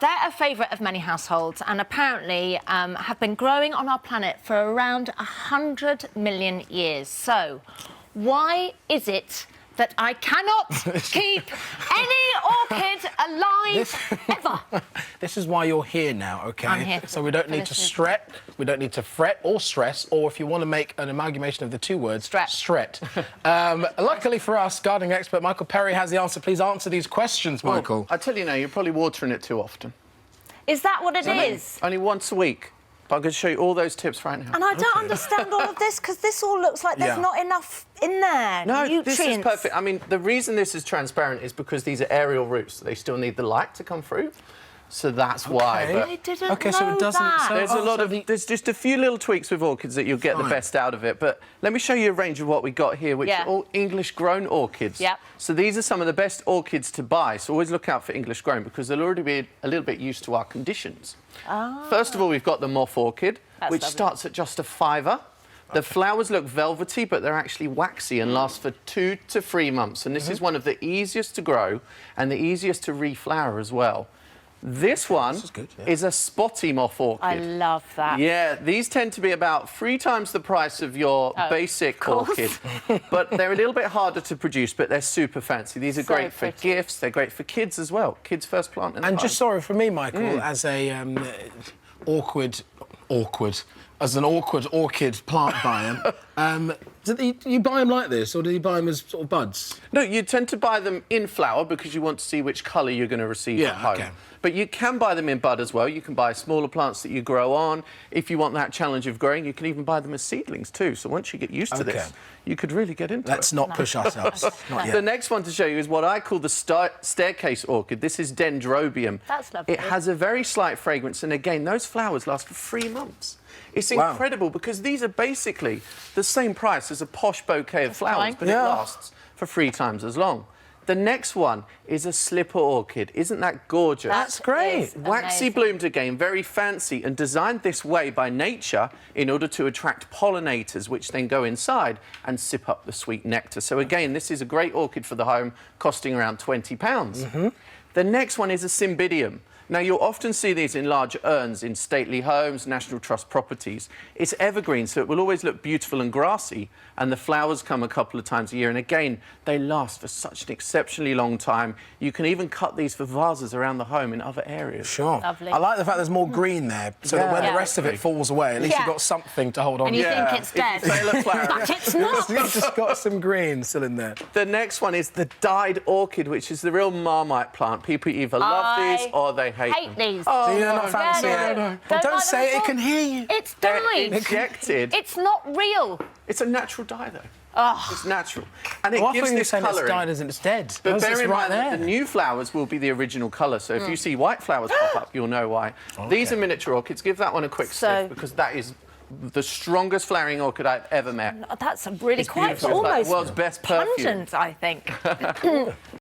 They're a favourite of many households and apparently have been growing on our planet for around 100 million years. So, why is it that I cannot keep any orchid alive ever? This is why you're here now, OK? I'm here so we don't need to fret, we don't need to fret or stress, or if you want to make an amalgamation of the two words, stret. Luckily for us, gardening expert Michael Perry has the answer. Please answer these questions, Michael. Well, I tell you now, you're probably watering it too often. Is that what it is? Only once a week. But I'm going to show you all those tips right now. And I don't understand all of this, because this all looks like there's not enough in there. No, nutrients. This is perfect. I mean, the reason this is transparent is because these are aerial roots. They still need the light to come through. So that's why. But I didn't know so it doesn't... that. So, there's a lot of... There's just a few little tweaks with orchids that you'll get the best out of it. But let me show you a range of what we got here, which are all English-grown orchids. Yep. So these are some of the best orchids to buy. So always look out for English-grown, because they'll already be a little bit used to our conditions. First of all, we've got the moth orchid, which starts at just £5. The flowers look velvety, but they're actually waxy and last for 2 to 3 months. And this is one of the easiest to grow and the easiest to reflower as well. This one is a spotty moth orchid. I love that. Yeah, these tend to be about 3 times the price of your basic orchid. But they're a little bit harder to produce, but they're super fancy. These are great for gifts. They're great for kids as well. Kids' first plant in the And home. just sorry for me, Michael, as a as an awkward orchid plant buyer, do you buy them like this, or do you buy them as sort of buds? No, you tend to buy them in flower because you want to see which colour you're going to receive at home. Okay. But you can buy them in bud as well. You can buy smaller plants that you grow on. If you want that challenge of growing, you can even buy them as seedlings too. So once you get used to this, you could really get into it. Let's not push ourselves. Not yet. The next one to show you is what I call the staircase orchid. This is Dendrobium. That's lovely. It has a very slight fragrance, and again, those flowers last for 3 months. It's incredible because these are basically the same price as a posh bouquet of flowers, but it lasts for 3 times as long. The next one is a slipper orchid. Isn't that gorgeous? That's great. Waxy bloomed again, very fancy, and designed this way by nature in order to attract pollinators, which then go inside and sip up the sweet nectar. So again, this is a great orchid for the home, costing around £20. The next one is a Cymbidium. Now, you'll often see these in large urns in stately homes, National Trust properties. It's evergreen, so it will always look beautiful and grassy, and the flowers come a couple of times a year. And again, they last for such an exceptionally long time. You can even cut these for vases around the home in other areas. Sure. Lovely. I like the fact there's more green there, so that when the rest of it falls away, at least you've got something to hold on and to. you think it's dead. But it's not. You've just got some green still in there. The next one is the dyed orchid, which is the real Marmite plant. People either love these or they hate them. These. Oh, Do you not fancy it? no. Well, don't like say it, them it can hear you. It's dyed. Injected. It's not real. It's a natural dye, though. Oh. It's natural. And it I gives thought you were this saying it's colouring. dyed as in it's dead. But bear in mind there. that the new flowers will be the original colour, so if you see white flowers pop up, you'll know why. These are miniature orchids. Give that one a quick sniff, because that is the strongest flowering orchid I've ever met. That's really quite beautiful. It's like almost the world's best perfume. pungent, I think.